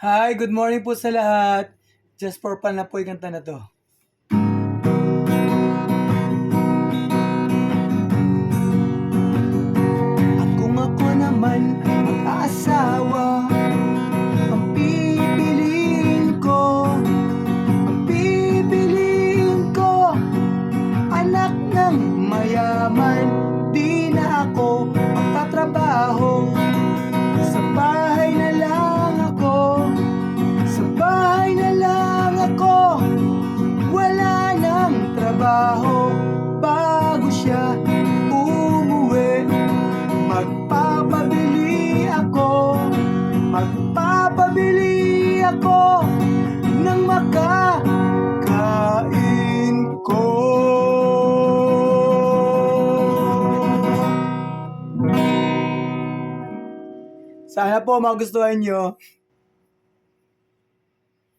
Hi, good morning po sa lahat. Just for fun na po yung kanta na to. At kung ako naman ay mag-aasawa, ang pipiliin ko, anak ng mayaman. Di na ako magtatrabaho, sa bahay na lang ako, wala nang trabaho. Bago siya umuwi, magpapabili ako ng makakain ko. Sana po magustuhan nyo.